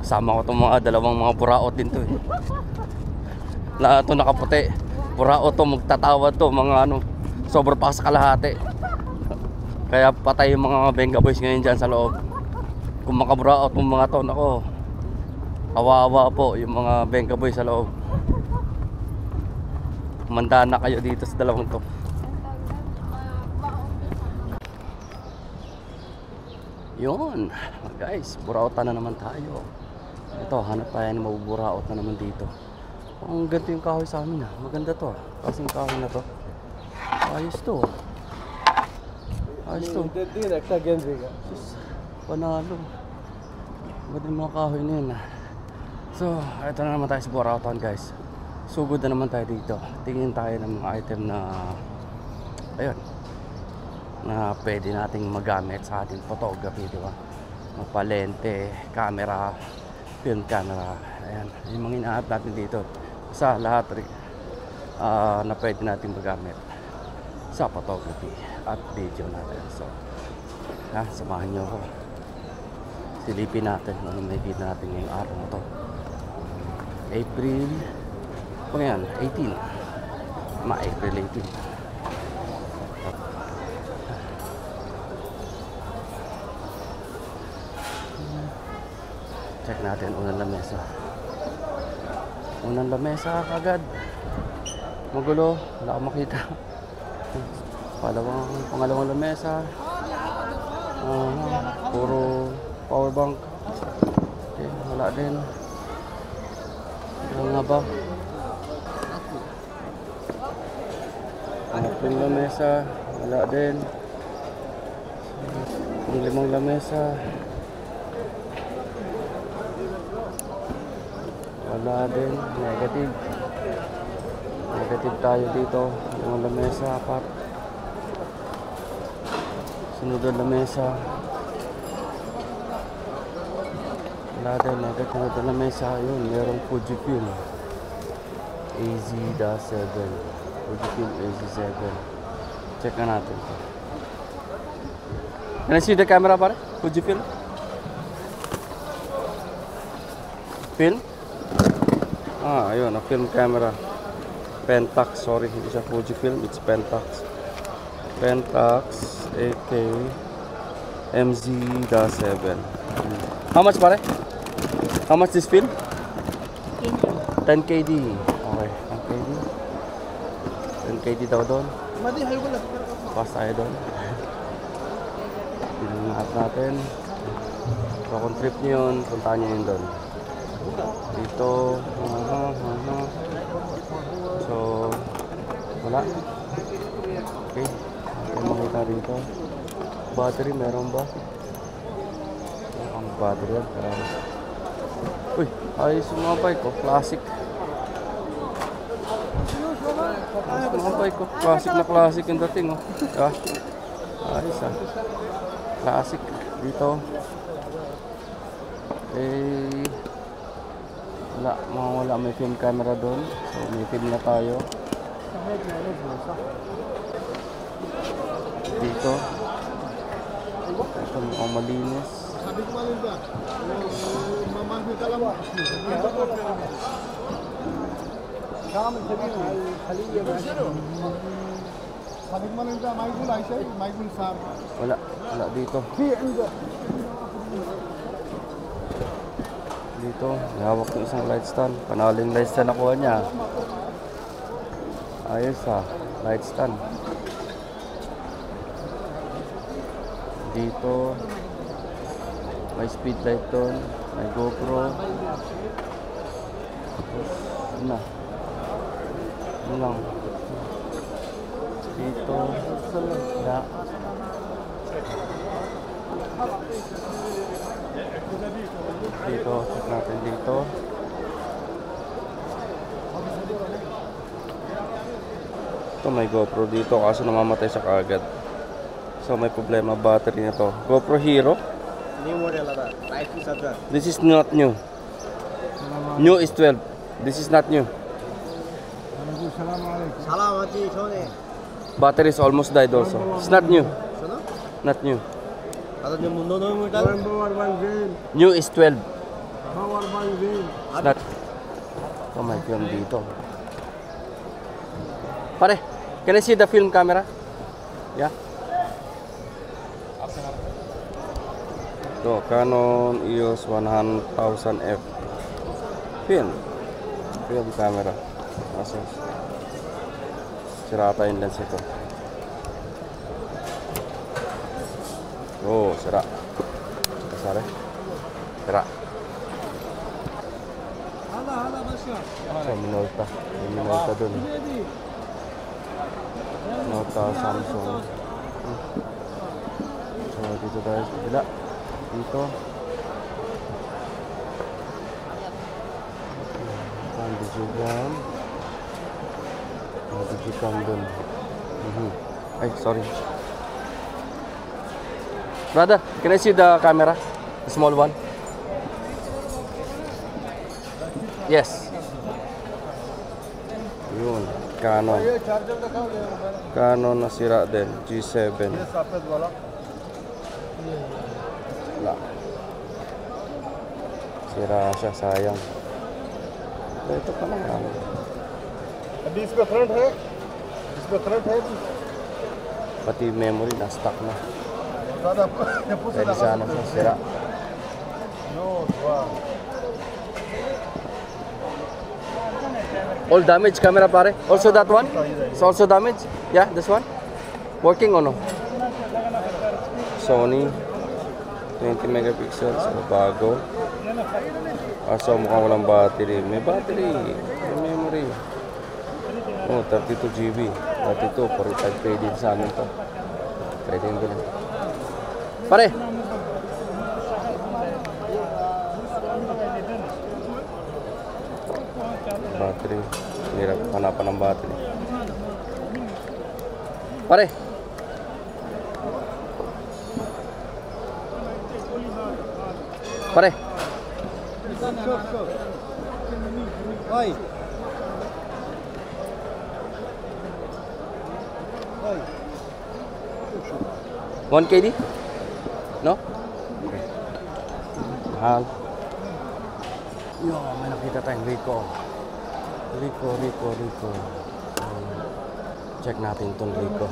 Kasama ko itong mga dalawang mga buraot din to eh. Lahat ito nakaputi. Buraot to, magtatawa to, mga ano, sobrang pa sa kalahati. Kaya patay yung mga Benga boys ngayon dyan sa loob. Kung makaburaot yung mga to, nako, kawawa po yung mga Benga boys sa loob. Manda na kayo dito sa dalawang to. Yun guys, buraotan na naman tayo. Ito, hanap tayo ng mabuburaot na naman dito. Ang ganito yung kahoy sa amin ah. Maganda to. Kasing kahoy na to. Ayos to. Ayos to. Sus, panalo. Maganda yung mga kahoy na yun ah. So, ito na naman tayo sa burautan guys. Sugod na naman tayo dito. Tingin tayo ng mga item na ayun, na pwede nating magamit sa ating photography, di ba? Mapalente, camera, film camera. Ayan, yung mga inaap natin dito sa lahat na pwede natin magamit sa photography at video natin. So, samahan nyo ako. Silipin natin ano makikita natin ngayong araw na to. April, kung yan, 18. April 18. Check natin unang lamesa. Unang lamesa kagad. Magulo, wala akong makita. Pangalawang lamesa. Puro power bank. Okay, wala din. Ano nga ba? Ang lamesa, wala din. Ang limang lamesa. Wala din, negative. Negative tayo dito. Yung lamesa, apat. Sunod ang lamesa. Wala din, negative. Sunod ang lamesa. Yun, merong Fujifilm AZ-7. Fujifilm AZ-7. Check na natin. Can I see the camera pare? Fujifilm? Film? Ayun, a film camera. Pentax, sorry, hindi siya Fujifilm, it's Pentax. Pentax AK MZ-7. How much pare? How much this film? 10 KD. Okay, 10 KD. 10 KD daw doon. Pas tayo doon. Pinangat natin. So kung trip nyo yun, puntahan nyo yun doon. Dito, so wala. Okay, natin makita dito. Battery, meron ba? Ang battery yan. Uy, ayos yung mga bike ko, classic. Ayos yung mga bike ko, classic na classic yung dating oh. Diba? Ayos ah. Classic dito. Okay. Wala may film camera doon. So may film na tayo. Dito. Ito mukhang malinis. Wala dito. Dito, hawak ng isang light stand. Panaling light stand nakuha niya. Ayos light stand. Dito, may speed light doon, may GoPro. Ano lang. Dito, wala. Dito, check natin dito. Ito may GoPro dito kaso namamatay sa kaagad. So may problema battery nito. GoPro Hero. New model ada. This is not new. New is 12. This is not new. Battery is almost died also. It's not new. Not new. New is 12. It's not... Oh, may film dito. Pare, can I see the film camera? Yeah. Ito, Canon EOS 1000F. Film camera. Asus. Sira ata yung lens ito. Oh, sira. Sira. Sira. So, Minolta. May Minolta dun. Minolta, Samsung. So, dito tayo sa kabila. Dito. Ang digicam. Ang digicam dun. Ay, sorry. Brother, can I see the camera? The small one? Yes. Yun, Canon. Canon na sira din, G7. Wala. Sira siya, sayang. Ito pa lang yan. अभी इसमें फ्रंट है Pati memory na stuck na. दादा Pwede sana siya sira. All damage camera pare. Also that one? It's also damaged? Yeah, this one? Working or no? Sony 20 megapixels, bago. So mukhang walang battery. May battery, may memory. Oh, 32 GB. 32, 45 pwede sa amin to. Pwede yung bilhin. Pare! Battery. Hirap hanapan ng battery. Pare! Pare! Oi. 1 KD? No? Okay. Mahal. Yo, may nakita tayong Ricoh. Ricoh. Check natin itong Ricoh.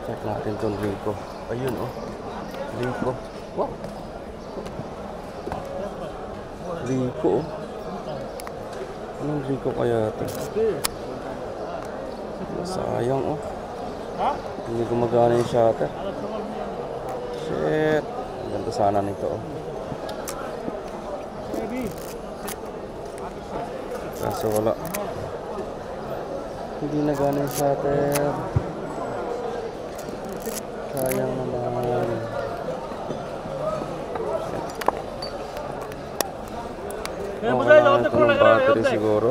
Check natin itong Ricoh. Ayun oh. Ricoh. Wow. Ricoh. Anong Ricoh kaya ito? Sayang oh. Hindi gumagana yung shutter. Shit. Ang ganda sana nito oh. Kaso wala. Hindi nagana yung shutter. Sayang naman. Kailangan ito ng battery siguro.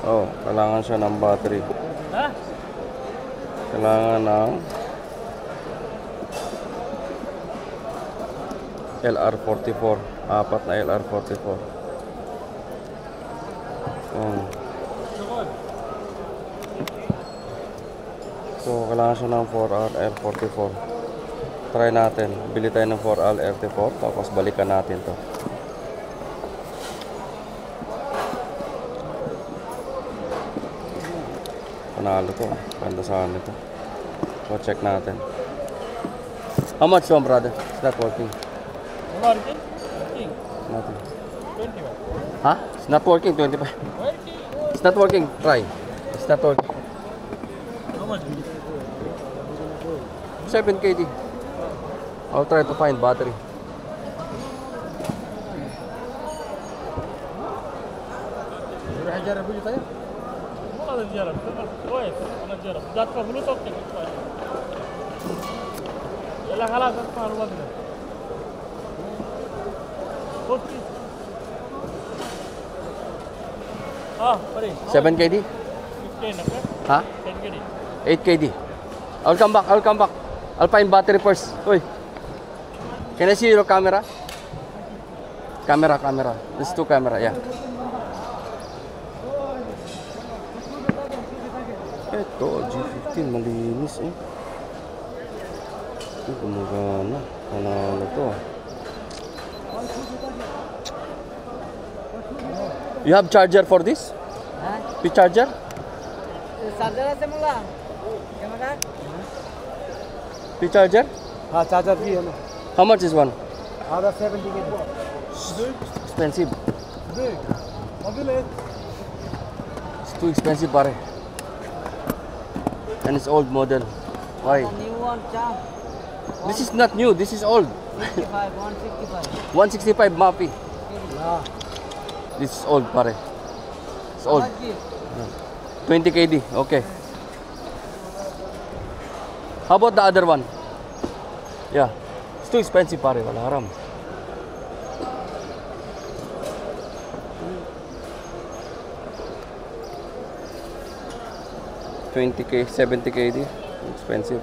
Oh, kailangan siya ng battery. Kailangan ng LR44. Apat na LR44. So, kailangan siya ng 4R44. Try natin. Bili tayo ng 4R44. Tapos balikan natin to. Panalo to. Ganda sa amin ito. So, check natin. How much one, brother? It's not working. Nothing. Nothing. 21. Huh? It's not working. 25. It's not working. Try. It's not working. How much? 7 KD. I'll try to find battery. هجرب بيجي طيب والله نجرب كويس انا نجرب جاتك فلوس اوكي يلا خلاص ادفع الوزن فريق 7 KD? 15 okay? Huh? 10 KD 8 KD. I'll come back. I'll find battery first. Uy. Can I see your camera? Camera. This two camera, yeah. Ito, G15, malinis eh. Ito, gumagana. Ano to? You have charger for this? हाँ P charger? Charger से मुला क्या मगा P charger? हाँ चार्जर भी है ना How much is one? आधा 70 के Expensive. अभी ले It's too expensive, pare. And it's old model. Why? New one चार This is not new. This is old. 65 165 165 Mapi. हाँ This is old, pare. It's old. How much is? 20 KD. Okay. How about the other one? Yeah. It's too expensive, pare. Wala haram. $20K, 70 KD. Expensive.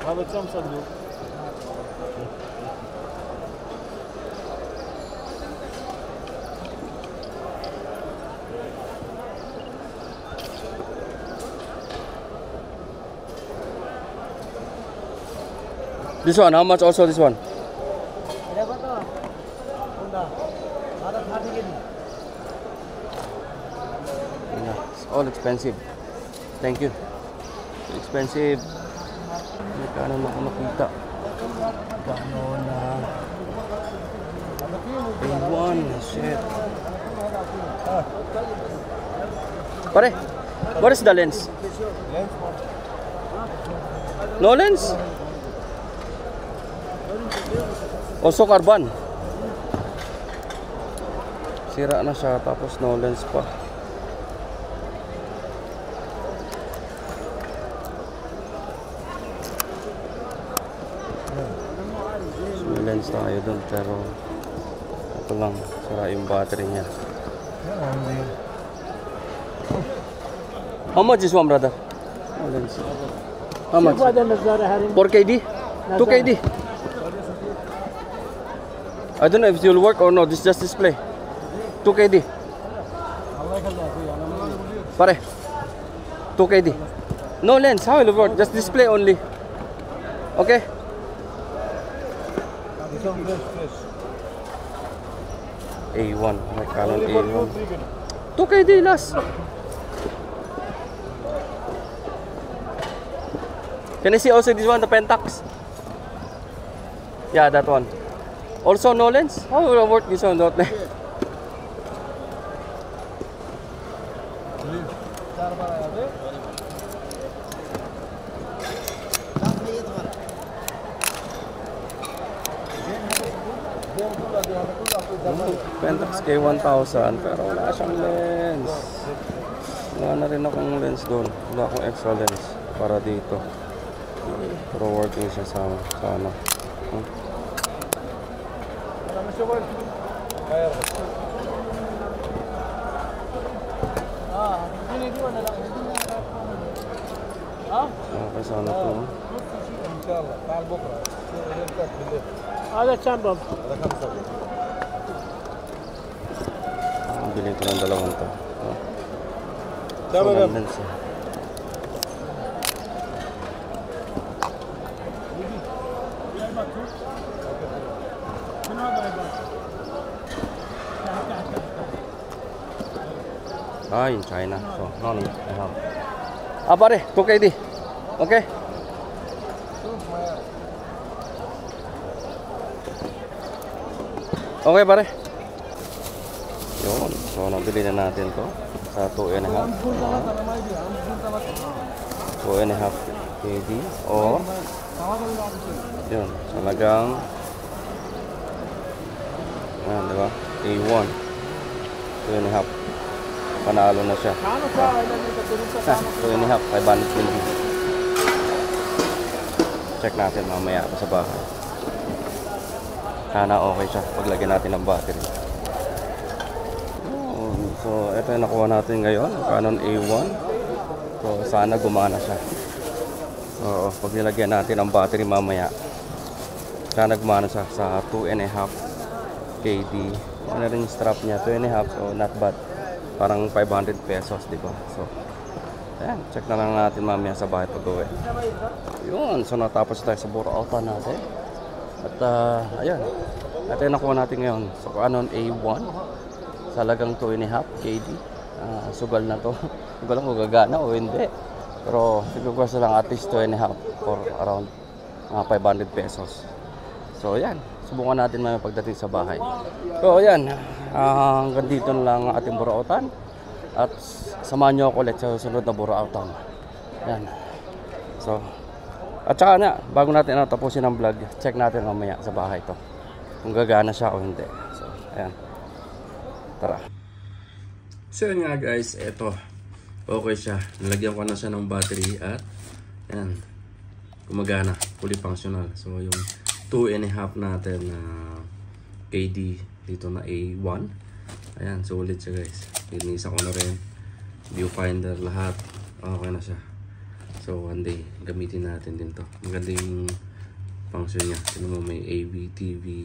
هذا كم صندوق؟ This one, how much also this one? इधर बताओ होंडा आधा 30 के दी Yeah, it's all expensive. Thank you. Expensive. Magkano na ako makita? Magkano na? A1, shit. Pare, what is the lens? No lens? Also carbon. Sira na siya tapos no lens pa. May lens tayo dun pero ito lang, sira yung battery niya. How much is one, brother? No lens. How much? 4KD? 2KD? I don't know if it will work or no. This just display. 2KD. Pare. 2KD. No lens. How will it work? Just display only. Okay? A1. My Canon A1. 2KD last. Can I see also this one, the Pentax? Yeah, that one. Also no lens? How will it work this one? Not lens. Pentax K1000 pero wala siyang lens. Wala na rin akong lens doon. Wala akong extra lens para dito. Pero working siya sa ano. Okay, sana to. هذا كم باب؟ Bili ko ng dalawang to. Tama Walang na. lens eh. Ah, in China. So, no need. I have. Ah, pare, 2KD. Okay? Okay, pare. Yun. So, nabili na natin to sa 2.5. 2.5 KD o yun, talagang ayan, diba? A1 2.5 panalo na siya 2.5 520 check natin mamaya sa bahay sana okay siya paglagyan natin ng battery. So, ito yung nakuha natin ngayon. Canon A1. So, sana gumana siya. So, pag nilagyan natin ang battery mamaya, sana gumana siya sa 2.5 KD. Ano rin yung strap niya, 2.5. So, not bad. Parang 500 pesos, di ba? So, ayan, check na lang natin mamaya sa bahay pag-uwi. Yun, so natapos tayo sa Boracay natin. At ayan, ito yung nakuha natin ngayon. So Canon A1 sa halagang 2.5 KD. Sugal na to. Hindi ko lang kung gagana o hindi. Pero siguro ko lang at least 2.5 for around 500 pesos. So ayan, subukan natin mamaya pagdating sa bahay. So ayan, hanggang dito na lang ang ating Boracay. At samahan nyo ako ulit sa susunod na Boracay. Ayan. So, at saka na, bago natin tapusin ang vlog, check natin mamaya sa bahay to. Kung gagana siya o hindi. So, ayan. Tara. So, yun nga guys, eto. Okay siya. Nalagyan ko na siya ng battery at ayan. Gumagana. Fully functional. So, yung 2.5 natin na KD dito na A1. Ayan, sulit siya guys. Pinisa ko na rin. Viewfinder, lahat. Okay na siya. So, one day, gamitin natin din to. Maganda yung function niya. Sino mo may AV, TV,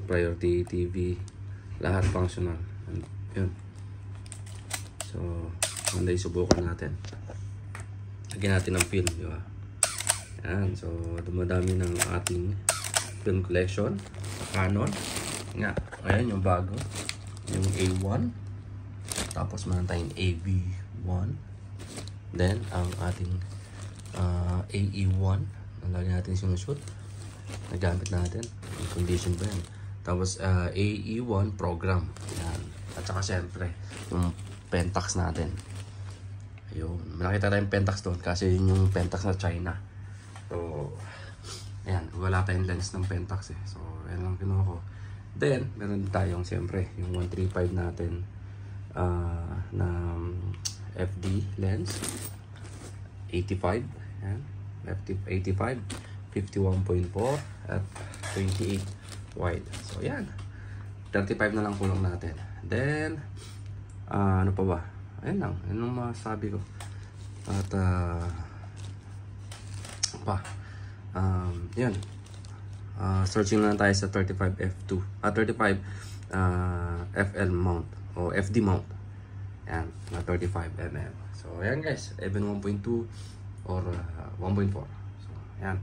priority TV. Lahat functional. Yun. So, one day, subukan natin. Lagyan natin ng film, di ba? Ayan. So, dumadami ng ating film collection sa Canon. Nga, ayan yung bago. Yung A1. Tapos meron tayong AV1. Then, ang ating AE1. Lagi natin sinushoot. Nagamit natin. Yung condition ba yan. Tapos, AE1 program. Yan. At saka syempre, yung Pentax natin. Ayun. Nakita tayong Pentax doon kasi yun yung Pentax na China. So, ayan. Wala tayong lens ng Pentax eh. So, ayan lang kinuha ko. Then, meron tayong siyempre, yung 135 natin na FD lens. 85. Yan. F85. 51.4 at 28 wide. So, yan. 35 na lang kulang natin. Then, ano pa ba? Ayan lang. Yan ang masabi ko. At, yan. Searching lang tayo sa 35 F2 35 FL mount o FD mount. Yan, na 35mm. So ayan guys, even 1.2 or 1.4. So ayan.